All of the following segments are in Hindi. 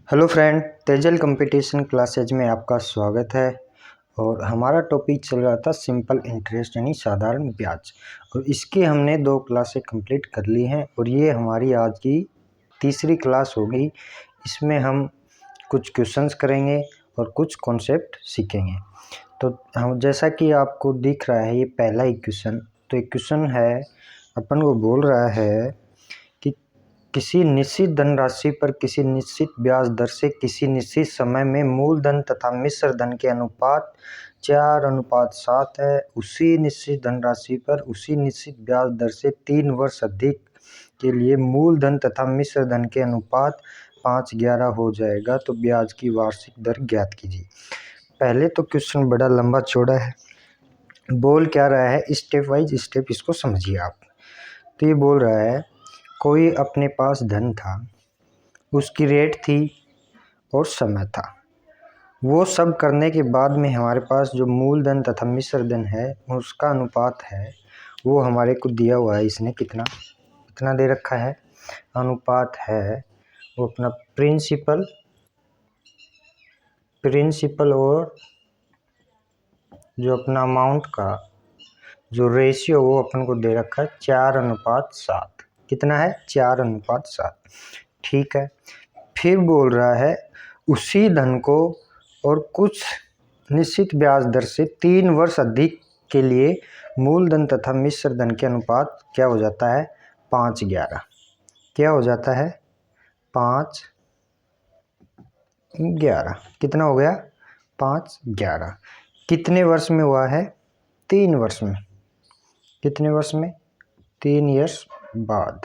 Hello friend, Tejal competition classes में आपका स्वागत है। और हमारा टॉपिक चल रहा था सिंपल इंटरेस्ट यानी साधारण ब्याज। और इसकी हमने 2 क्लासें कंप्लीट कर ली हैं और ये हमारी आज की तीसरी क्लास होगी। इसमें हम कुछ क्वेश्चंस करेंगे और कुछ कॉन्सेप्ट सीखेंगे। तो हम जैसा कि आपको दिख रहा है, ये पहला ही क्वेश्चन। तो एक क्वेश्चन है, अपन को बोल रहा है कि किसी निश्चित धनराशि पर किसी निश्चित ब्याज दर से किसी निश्चित समय में मूलधन तथा मिश्र धन के अनुपात 4:7 है। उसी निश्चित धनराशि पर उसी निश्चित ब्याज दर से 3 वर्ष अधिक के लिए मूलधन तथा मिश्र धन के अनुपात 5:11 हो जाएगा, तो ब्याज की वार्षिक दर ज्ञात कीजिए। पहले तो क्वेश्चन बड़ा लंबा चौड़ा है, बोल क्या रहा है, स्टेप वाइज स्टेप इसको समझिए आप। तो ये बोल रहा है कोई अपने पास धन था, उसकी रेट थी और समय था। वो सब करने के बाद में हमारे पास जो मूलधन तथा मिश्र धन है उसका अनुपात है, वो हमारे को दिया हुआ है। इसने कितना दे रखा है, अनुपात है वो अपना प्रिंसिपल और जो अपना अमाउंट का जो रेशियो वो अपन को दे रखा है 4:7। कितना है, 4:7। ठीक है। फिर बोल रहा है उसी धन को और कुछ निश्चित ब्याज दर से 3 वर्ष अधिक के लिए मूलधन तथा मिश्र धन के अनुपात क्या हो जाता है, 5:11। क्या हो जाता है, 5:11। कितना हो गया, 5:11। कितने वर्ष में हुआ है, 3 वर्ष में। कितने वर्ष में, 3 ईयर्स बाद।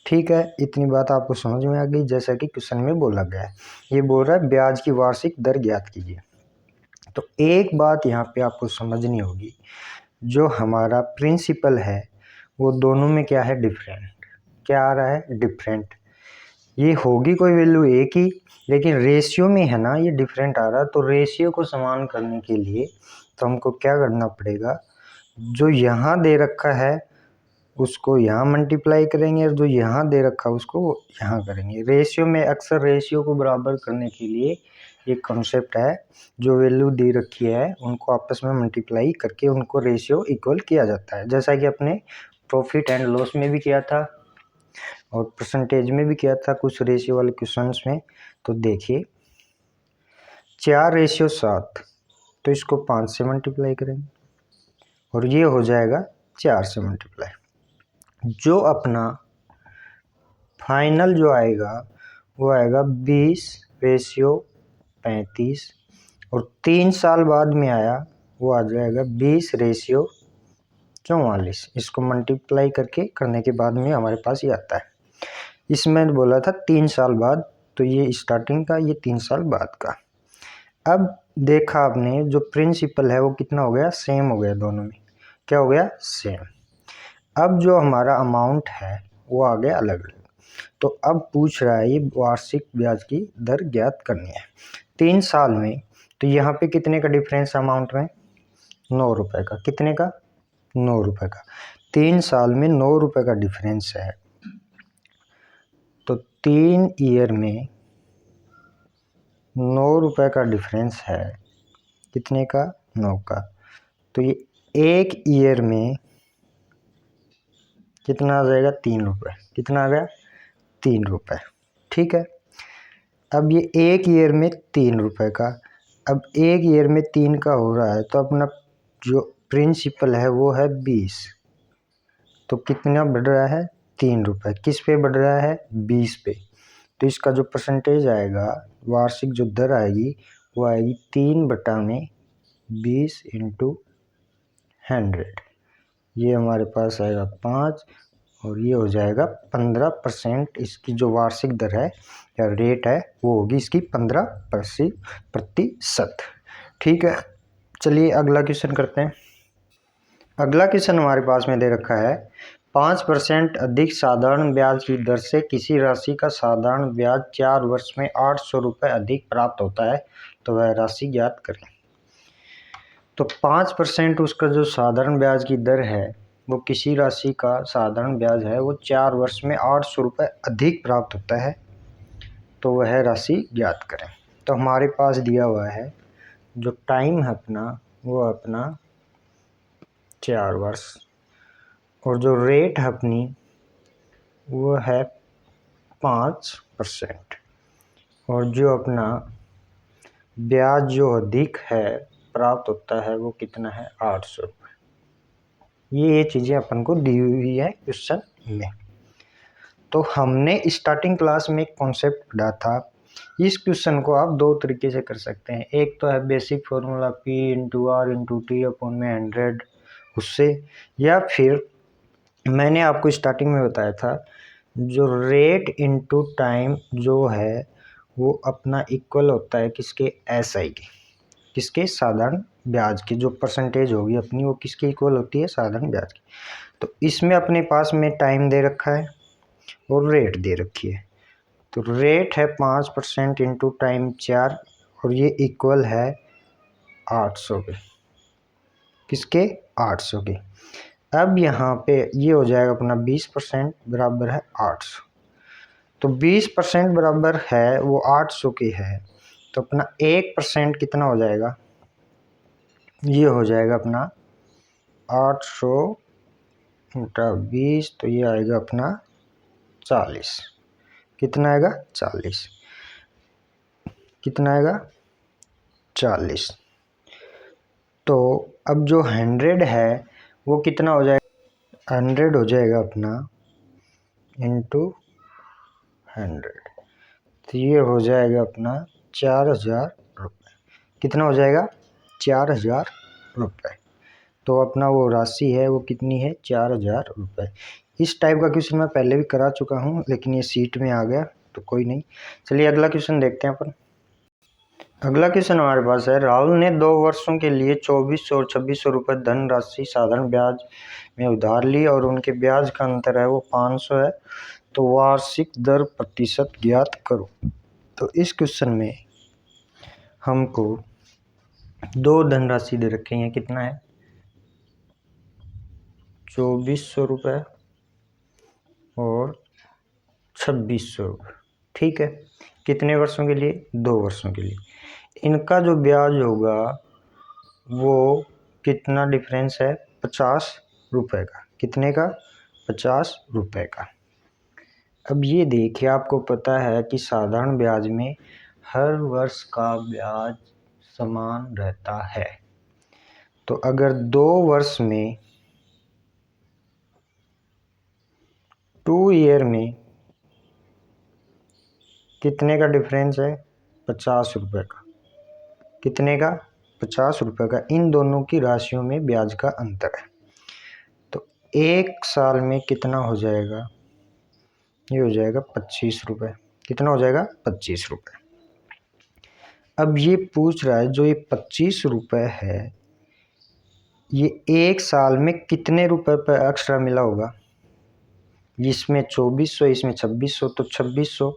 ठीक है, इतनी बात आपको समझ में आ गई जैसा कि क्वेश्चन में बोला गया है। ये बोल रहा है ब्याज की वार्षिक दर ज्ञात कीजिए। तो एक बात यहाँ पे आपको समझनी होगी, जो हमारा प्रिंसिपल है वो दोनों में क्या है, डिफरेंट। क्या आ रहा है, डिफरेंट। ये होगी कोई वैल्यू एक ही, लेकिन रेशियो में है ना, ये डिफरेंट आ रहा है। तो रेशियो को समान करने के लिए तो हमको क्या करना पड़ेगा, जो यहाँ दे रखा है उसको यहाँ मल्टीप्लाई करेंगे और जो यहाँ दे रखा है उसको यहाँ करेंगे। रेशियो में अक्सर रेशियो को बराबर करने के लिए एक कॉन्सेप्ट है, जो वैल्यू दे रखी है उनको आपस में मल्टीप्लाई करके उनको रेशियो इक्वल किया जाता है। जैसा कि अपने प्रॉफिट एंड लॉस में भी किया था और परसेंटेज में भी किया था कुछ रेशियो वाले क्वेश्चंस में। तो देखिए 4:7, तो इसको 5 से मल्टीप्लाई करेंगे और ये हो जाएगा 4 से मल्टीप्लाई। जो अपना फाइनल जो आएगा वो आएगा 20:35 और 3 साल बाद में आया वो आ जाएगा 20:44। इसको मल्टीप्लाई करने के बाद में हमारे पास ये आता है। इसमें बोला था 3 साल बाद, तो ये स्टार्टिंग का, ये 3 साल बाद का। अब देखा आपने जो प्रिंसिपल है वो कितना हो गया, सेम हो गया दोनों में। क्या हो गया, सेम। अब जो हमारा अमाउंट है वो आ गया अलग अलग। तो अब पूछ रहा है ये वार्षिक ब्याज की दर ज्ञात करनी है 3 साल में। तो यहाँ पे कितने का डिफरेंस अमाउंट में, 9 रुपए का। कितने का, 9 रुपए का। 3 साल में 9 रुपए का डिफरेंस है, तो 3 ईयर में 9 रुपए का डिफरेंस है। कितने का, 9 का। तो ये 1 ईयर में कितना आ जाएगा, 3 रुपए। कितना आ गया, 3 रुपए। ठीक है। अब ये 1 ईयर में 3 रुपए का, अब 1 ईयर में 3 का हो रहा है, तो अपना जो प्रिंसिपल है वो है 20। तो कितना बढ़ रहा है, 3 रुपए। किस पे बढ़ रहा है, 20 पे। तो इसका जो परसेंटेज आएगा, वार्षिक जो दर आएगी वो आएगी 3/20 × 100। ये हमारे पास आएगा 5 और ये हो जाएगा 15%। इसकी जो वार्षिक दर है या रेट है वो होगी इसकी 15%। ठीक है, चलिए अगला क्वेश्चन करते हैं। अगला क्वेश्चन हमारे पास में दे रखा है 5% अधिक साधारण ब्याज की दर से किसी राशि का साधारण ब्याज 4 वर्ष में 800 रुपये अधिक प्राप्त होता है, तो वह राशि ज्ञात करें। तो 5% उसका जो साधारण ब्याज की दर है, वो किसी राशि का साधारण ब्याज है वो 4 वर्ष में 800 रुपये अधिक प्राप्त होता है। तो वह राशि ज्ञात करें। तो हमारे पास दिया हुआ है जो टाइम है अपना वो अपना 4 वर्ष और जो रेट है अपनी वो है 5% और जो अपना ब्याज जो अधिक है प्राप्त होता है वो कितना है 800 रुपये। ये चीज़ें अपन को दी हुई है क्वेश्चन में। तो हमने स्टार्टिंग क्लास में एक कॉन्सेप्ट पढ़ा था। इस क्वेश्चन को आप दो तरीके से कर सकते हैं। एक तो है basic formula P into R into T upon में 100 उससे, या फिर मैंने आपको स्टार्टिंग में बताया था जो रेट इंटू टाइम जो है वो अपना इक्वल होता है किसके, SI के, किसके, साधारण ब्याज की। जो परसेंटेज होगी अपनी वो किसके इक्वल होती है, साधारण ब्याज की। तो इसमें अपने पास में टाइम दे रखा है और रेट दे रखी है। तो रेट है 5% इंटू टाइम 4 और ये इक्वल है 800 के, किसके, 800 के। अब यहाँ पे ये हो जाएगा अपना 20% बराबर है 800। तो 20% बराबर है वो 800 की है। तो अपना 1% कितना हो जाएगा, ये हो जाएगा अपना 800 बटा 20, तो ये आएगा अपना 40। कितना आएगा, 40। कितना आएगा, 40। तो अब जो 100 है वो कितना हो जाएगा, 100 हो जाएगा अपना इंटू 100। तो ये हो जाएगा अपना 4000 रुपये। कितना हो जाएगा, 4000 रुपये। तो अपना वो राशि है वो कितनी है, 4000 रुपये। इस टाइप का क्वेश्चन मैं पहले भी करा चुका हूँ लेकिन ये सीट में आ गया तो कोई नहीं। चलिए अगला क्वेश्चन देखते हैं अपन। अगला क्वेश्चन हमारे पास है, राहुल ने 2 वर्षों के लिए 2400 और 2600 रुपये धन राशि साधारण ब्याज में उधार ली और उनके ब्याज का अंतर है वो 500 है। तो वार्षिक दर प्रतिशत ज्ञात करो। तो इस क्वेश्चन में हमको दो धनराशि दे रखे हैं, कितना है, 2400 रुपये और 2600 रुपये। ठीक है, कितने वर्षों के लिए, 2 वर्षों के लिए। इनका जो ब्याज होगा वो कितना डिफरेंस है, 50 रुपये का। कितने का, 50 रुपये का। अब ये देखिए आपको पता है कि साधारण ब्याज में हर वर्ष का ब्याज समान रहता है। तो अगर 2 वर्ष में, 2 ईयर में कितने का डिफरेंस है, 50 रुपये का। कितने का, 50 रुपये का। इन दोनों की राशियों में ब्याज का अंतर है। तो 1 साल में कितना हो जाएगा, ये हो जाएगा 25 रुपये। कितना हो जाएगा, 25 रुपये। अब ये पूछ रहा है जो ये 25 रुपये है ये 1 साल में कितने रुपए पर एक्स्ट्रा मिला होगा। इसमें 2400, इसमें 2600, तो 2600,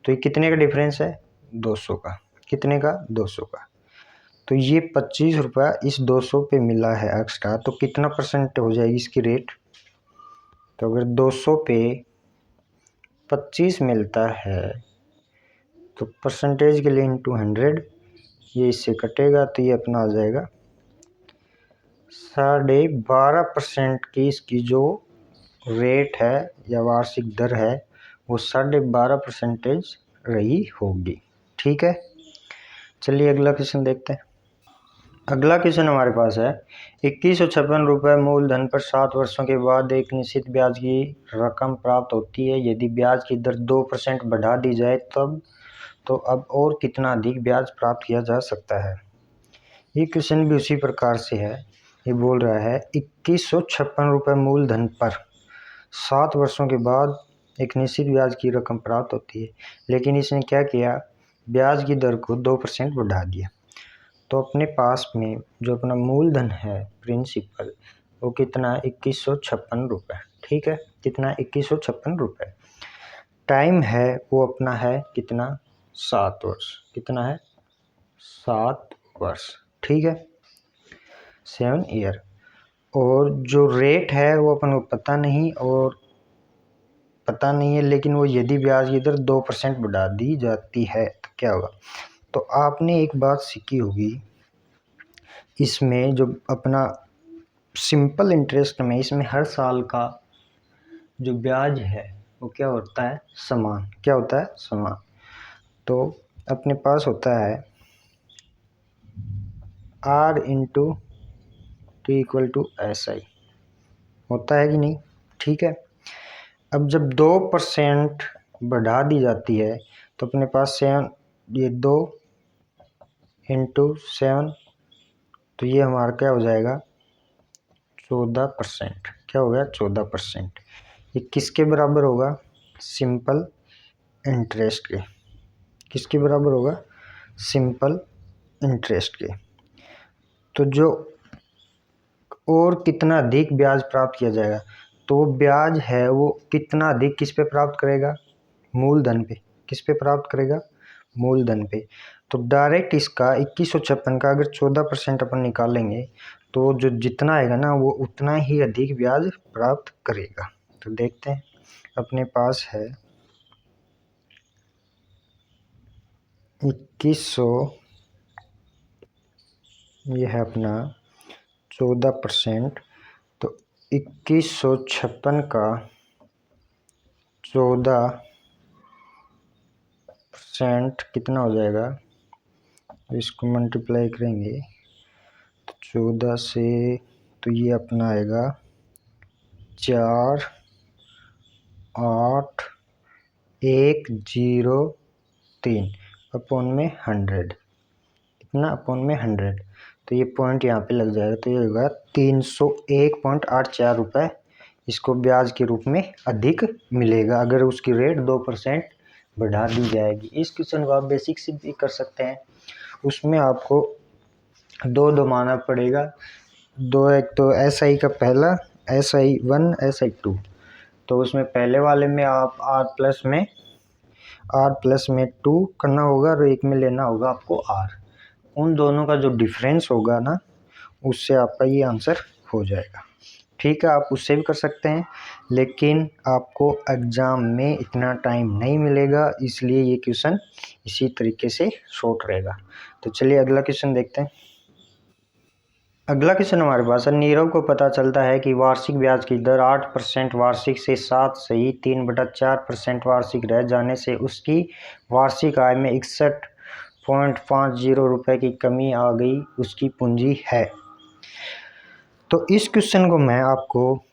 तो ये कितने का डिफरेंस है, 200 का। कितने का, 200 का। तो ये 25 रुपया इस 200 पे मिला है एक्स्ट्रा, तो कितना परसेंट हो जाएगी इसकी रेट। तो अगर 200 पे 25 मिलता है तो परसेंटेज के लिए इंटू 100, ये इससे कटेगा तो ये अपना आ जाएगा 12.5% की इसकी जो रेट है या वार्षिक दर है वो 12.5% रही होगी। ठीक है, चलिए अगला क्वेश्चन देखते हैं। अगला क्वेश्चन हमारे पास है, 2156 रुपये मूलधन पर 7 वर्षों के बाद एक निश्चित ब्याज की रकम प्राप्त होती है। यदि ब्याज की दर 2% बढ़ा दी जाए तब तो अब और कितना अधिक ब्याज प्राप्त किया जा सकता है। ये क्वेश्चन भी उसी प्रकार से है। ये बोल रहा है 2156 रुपये मूलधन पर 7 वर्षों के बाद एक निश्चित ब्याज की रकम प्राप्त होती है, लेकिन इसने क्या किया, ब्याज की दर को 2% बढ़ा दिया। तो अपने पास में जो अपना मूलधन है प्रिंसिपल वो कितना है, 2156 रुपये। ठीक है, कितना, 2156 रुपये। टाइम है वो अपना है कितना, 7 वर्ष। कितना है, 7 वर्ष। ठीक है, 7 ईयर। और जो रेट है वो अपन को पता नहीं और पता नहीं है, लेकिन वो यदि ब्याज की दर 2% बढ़ा दी जाती है तो क्या होगा। तो आपने एक बात सीखी होगी, इसमें जो अपना सिंपल इंटरेस्ट में, इसमें हर साल का जो ब्याज है वो क्या होता है, समान। क्या होता है, समान। तो अपने पास होता है R into T equal to SI, होता है कि नहीं। ठीक है। अब जब 2% बढ़ा दी जाती है तो अपने पास 7, ये 2 इंटू 7, तो ये हमारा क्या हो जाएगा, 14%। क्या हो गया, 14%। ये किसके बराबर होगा, सिंपल इंटरेस्ट के। किसके बराबर होगा, सिंपल इंटरेस्ट के। तो जो और कितना अधिक ब्याज प्राप्त किया जाएगा, तो ब्याज है वो कितना अधिक किस पे प्राप्त करेगा, मूलधन पे। किस पे प्राप्त करेगा, मूलधन पे। तो डायरेक्ट इसका 2156 का अगर 14% अपन निकालेंगे तो जो जितना आएगा ना वो उतना ही अधिक ब्याज प्राप्त करेगा। तो देखते हैं, अपने पास है 2100, ये है अपना 14%। तो 2156 का 14% कितना हो जाएगा, इसको मल्टीप्लाई करेंगे तो 14 से, तो ये अपना आएगा 48,103 अपॉन में 100। कितना, अपॉन में 100। तो ये पॉइंट यहाँ पे लग जाएगा, तो ये होगा 301.84 रुपये इसको ब्याज के रूप में अधिक मिलेगा अगर उसकी रेट 2% बढ़ा दी जाएगी। इस क्वेश्चन को आप बेसिक से भी कर सकते हैं। उसमें आपको दो माना पड़ेगा, एक तो SI का पहला, SI1 SI2। तो उसमें पहले वाले में आप R प्लस में 2 करना होगा और एक में लेना होगा आपको R। उन दोनों का जो डिफरेंस होगा ना, उससे आपका ये आंसर हो जाएगा। ठीक है, आप उससे भी कर सकते हैं, लेकिन आपको एग्ज़ाम में इतना टाइम नहीं मिलेगा, इसलिए ये क्वेश्चन इसी तरीके से शॉर्ट रहेगा। तो चलिए अगला क्वेश्चन देखते हैं। अगला क्वेश्चन हमारे पास है, नीरव को पता चलता है कि वार्षिक ब्याज की दर 8% वार्षिक से 7.3/4% वार्षिक रह जाने से उसकी वार्षिक आय में 61.50 रुपये की कमी आ गई, उसकी पूंजी है। तो इस क्वेश्चन को मैं आपको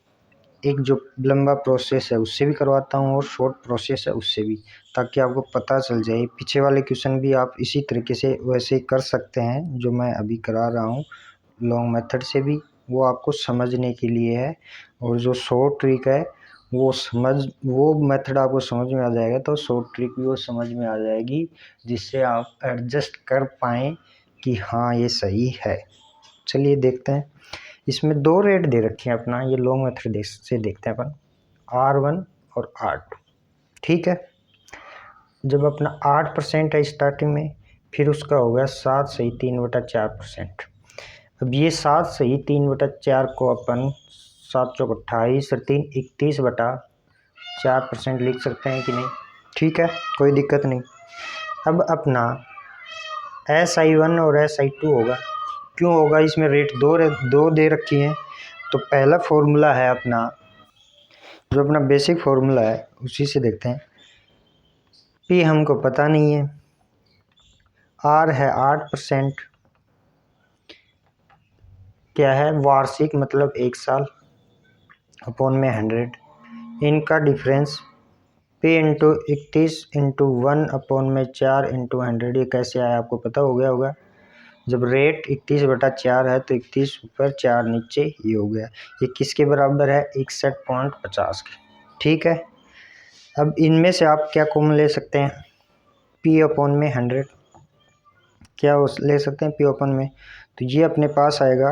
एक जो लंबा प्रोसेस है उससे भी करवाता हूँ और शॉर्ट प्रोसेस है उससे भी, ताकि आपको पता चल जाए। पीछे वाले क्वेश्चन भी आप इसी तरीके से वैसे कर सकते हैं जो मैं अभी करा रहा हूँ, लॉन्ग मेथड से भी, वो आपको समझने के लिए है। और जो शॉर्ट ट्रिक है वो मेथड आपको समझ में आ जाएगा तो शॉर्ट ट्रिक भी वो समझ में आ जाएगी, जिससे आप एडजस्ट कर पाएँ कि हाँ ये सही है। चलिए देखते हैं। इसमें दो रेट दे रखे हैं अपना, ये लॉन्ग मेथड से देखते हैं अपन, R1 और R2। ठीक है। जब अपना 8% है स्टार्टिंग में, फिर उसका हो गया 7/3/4%। अब ये 7/3/4 को अपन 7 चौक 28 और 3 31/4% लिख सकते हैं कि नहीं। ठीक है, कोई दिक्कत नहीं। अब अपना SI1 और SI2 होगा। क्यों होगा, इसमें रेट दो दे रखी हैं। तो पहला फॉर्मूला है अपना, जो अपना बेसिक फॉर्मूला है उसी से देखते हैं। P हमको पता नहीं है, R है 8%, क्या है, वार्षिक मतलब 1 साल, अपॉन में 100। इनका difference P into 31 into 1 upon में 4 इंटू 100। ये कैसे आया आपको पता हो गया होगा। जब रेट 31/4 है तो 31 ऊपर 4 नीचे, ये हो गया। ये किसके बराबर है, 61.50 के। ठीक है। अब इनमें से आप क्या कॉमन ले सकते हैं, P अपॉन में 100 क्या ले सकते हैं, P अपॉन में। तो ये अपने पास आएगा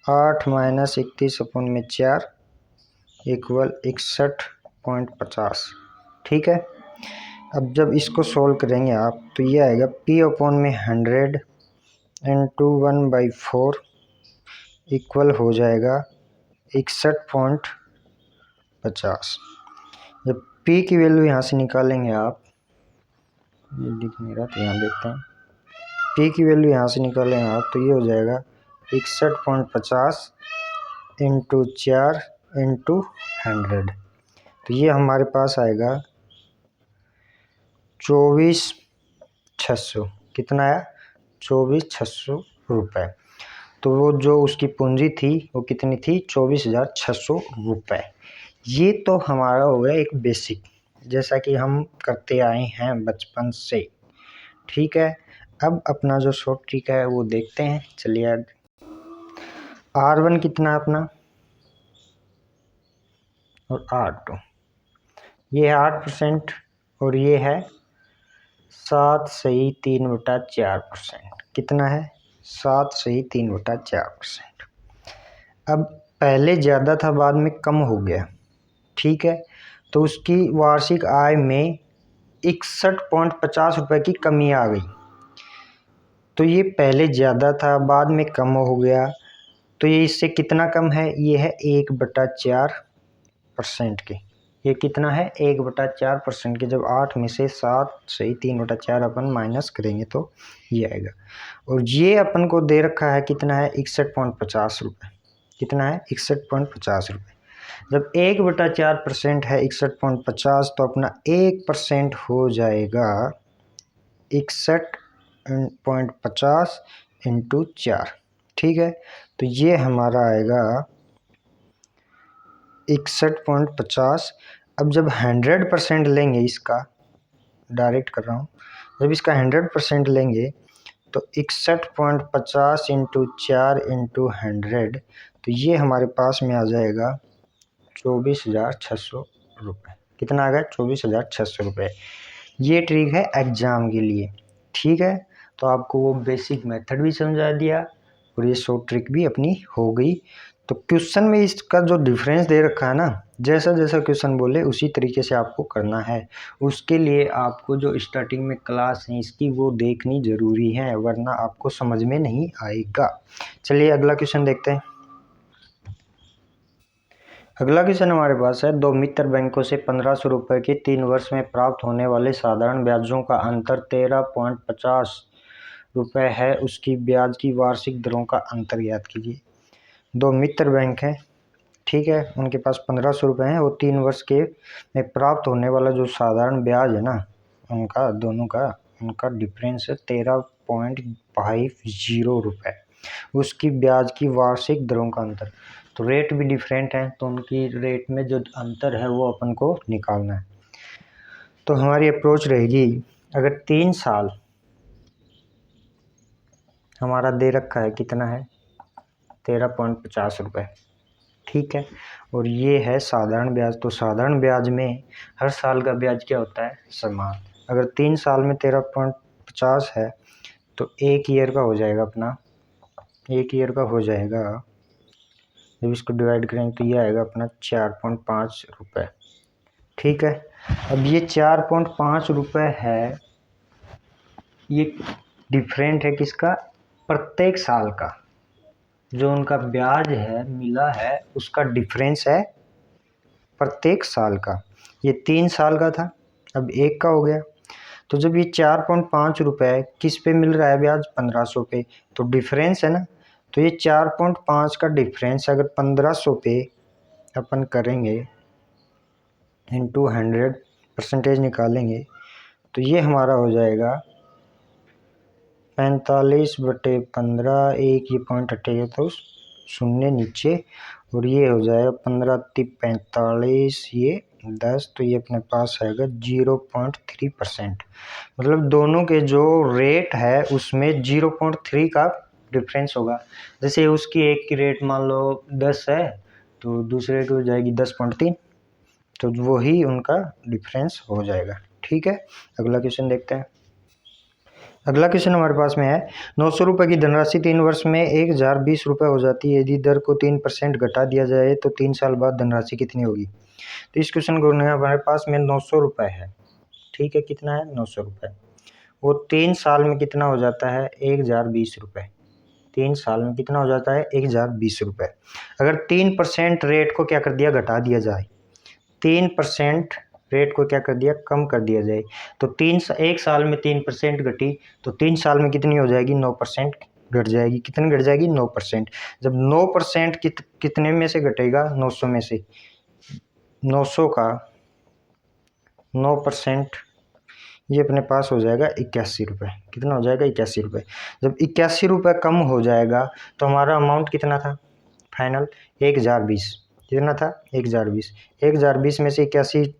8 माइनस 31 अपॉन में 4 इक्वल 61.50। ठीक है। अब जब इसको सोल्व करेंगे आप तो ये आएगा P अपॉन में 100 इंटू 1/4 इक्वल हो जाएगा 61.50। जब पी की वैल्यू यहाँ से निकालेंगे आप, ये दिख नहीं रहा तो यहाँ देखते हैं। पी की वैल्यू यहाँ से निकालेंगे आप तो ये हो जाएगा 61.50 इंटू 4 इंटू 100, तो ये हमारे पास आएगा 24,600। कितना आया? 24,600 रुपये। तो वो जो उसकी पूंजी थी वो कितनी थी? 24,600 रुपये। ये तो हमारा हो गया एक बेसिक, जैसा कि हम करते आए हैं बचपन से। ठीक है, अब अपना जो शॉर्ट ट्रिक है वो देखते हैं। चलिए, R1 कितना है अपना, और R2 ये है 8% और ये है 7.3/4%। कितना है? 7.3/4%। अब पहले ज़्यादा था, बाद में कम हो गया। ठीक है, तो उसकी वार्षिक आय में 61.50 रुपये की कमी आ गई। तो ये पहले ज़्यादा था, बाद में कम हो गया, तो ये इससे कितना कम है? ये है 1/4% के। ये कितना है? 1/4% के। जब 8 में से 7.3/4 अपन माइनस करेंगे तो ये आएगा। और ये अपन को दे रखा है कितना है? 61.50 रुपये। कितना है? 61.50 रुपये। जब 1/4% है 61.50, तो अपना 1% हो जाएगा 61.50 इंटू 4। ठीक है, तो ये हमारा आएगा 61.50। अब जब 100% लेंगे, इसका डायरेक्ट कर रहा हूँ, जब इसका 100% लेंगे तो 61.50 इंटू 4 इंटू 100, तो ये हमारे पास में आ जाएगा 24,600 रुपये। कितना आ गया? 24,600 रुपये। ये ट्रिक है एग्ज़ाम के लिए। ठीक है, तो आपको वो बेसिक मेथड भी समझा दिया और ये शॉर्ट ट्रिक भी अपनी हो गई। तो क्वेश्चन में इसका जो डिफरेंस दे रखा है ना, जैसा जैसा क्वेश्चन बोले उसी तरीके से आपको करना है। उसके लिए आपको जो स्टार्टिंग में क्लास है इसकी वो देखनी ज़रूरी है, वरना आपको समझ में नहीं आएगा। चलिए अगला क्वेश्चन देखते हैं। अगला क्वेश्चन हमारे पास है, दो मित्र बैंकों से 1500 रुपये के 3 वर्ष में प्राप्त होने वाले साधारण ब्याजों का अंतर 13.50 रुपये है, उसकी ब्याज की वार्षिक दरों का अंतर ज्ञात कीजिए। दो मित्र बैंक हैं, ठीक है, उनके पास 1500 रुपये हैं, वो 3 वर्ष के में प्राप्त होने वाला जो साधारण ब्याज है ना, उनका दोनों का उनका डिफरेंस है 13.50 रुपये, उसकी ब्याज की वार्षिक दरों का अंतर। तो रेट भी डिफरेंट है, तो उनकी रेट में जो अंतर है वो अपन को निकालना है। तो हमारी अप्रोच रहेगी, अगर 3 साल हमारा दे रखा है, कितना है? 13.50 रुपये। ठीक है, और ये है साधारण ब्याज। तो साधारण ब्याज में हर साल का ब्याज क्या होता है? समान। अगर 3 साल में 13.50 है तो 1 ईयर का हो जाएगा अपना, 1 ईयर का हो जाएगा, जब इसको डिवाइड करेंगे तो ये आएगा अपना 4.5 रुपये। ठीक है, अब ये 4.5 रुपये है, ये डिफरेंट है किसका? प्रत्येक साल का जो उनका ब्याज है मिला है उसका डिफरेंस है प्रत्येक साल का। ये 3 साल का था, अब 1 का हो गया। तो जब ये 4.5 रुपये किस पे मिल रहा है ब्याज? 1500 पे, तो डिफरेंस है ना। तो ये 4.5 का डिफरेंस अगर 1500 पे अपन करेंगे इंटू 100 परसेंटेज निकालेंगे तो ये हमारा हो जाएगा 45/15। एक ये पॉइंट हटेगा तो शून्य नीचे, और ये हो जाएगा 15×45, ये 10, तो ये अपने पास आएगा 0.3%। मतलब दोनों के जो रेट है उसमें 0.3 का डिफरेंस होगा। जैसे उसकी एक की रेट मान लो 10 है तो दूसरे की हो जाएगी 10.3, तो वही उनका डिफरेंस हो जाएगा। ठीक है, अगला क्वेश्चन देखते हैं। अगला क्वेश्चन हमारे पास में है, 900 रुपये की धनराशि 3 वर्ष में 1020 रुपये हो जाती है, यदि दर को 3% घटा दिया जाए तो 3 साल बाद धनराशि कितनी होगी? तो इस क्वेश्चन को हमारे पास में 900 रुपये है। ठीक है, कितना है? 900 रुपये। वो 3 साल में कितना हो जाता है? 1020 रुपये। 3 साल में कितना हो जाता है? 1020 रुपये। अगर 3% रेट को क्या कर दिया? घटा दिया जाए, 3% रेट को क्या कर दिया, कम कर दिया जाए। तो एक साल में 3% घटी तो 3 साल में कितनी हो जाएगी, 9% घट जाएगी। कितनी घट जाएगी, 9%। जब 9% कितने में से घटेगा, 900 में से, 900 का 9% ये अपने पास हो जाएगा 81 रुपये। कितना हो जाएगा, 81 रुपये। जब 81 रुपये कम हो जाएगा तो हमारा अमाउंट कितना था फाइनल, 1020। कितना था, 1020। 1020 में से 81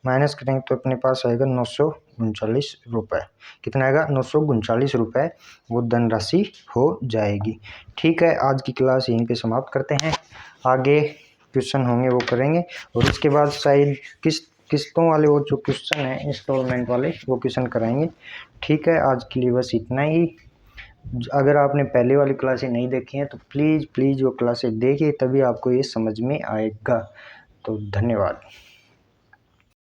माइनस करेंगे तो अपने पास आएगा 939 रुपये। कितना आएगा, 939 रुपये वो धनराशि हो जाएगी। ठीक है, आज की क्लास यहीं पे समाप्त करते हैं। आगे क्वेश्चन होंगे वो करेंगे, और उसके बाद शायद किस्तों वाले वो जो क्वेश्चन है इंस्टॉलमेंट वाले वो क्वेश्चन कराएंगे। ठीक है, आज के लिए बस इतना ही। अगर आपने पहले वाली क्लासें नहीं देखी हैं तो प्लीज़ वो क्लासें देखिए, तभी आपको ये समझ में आएगा। तो धन्यवाद।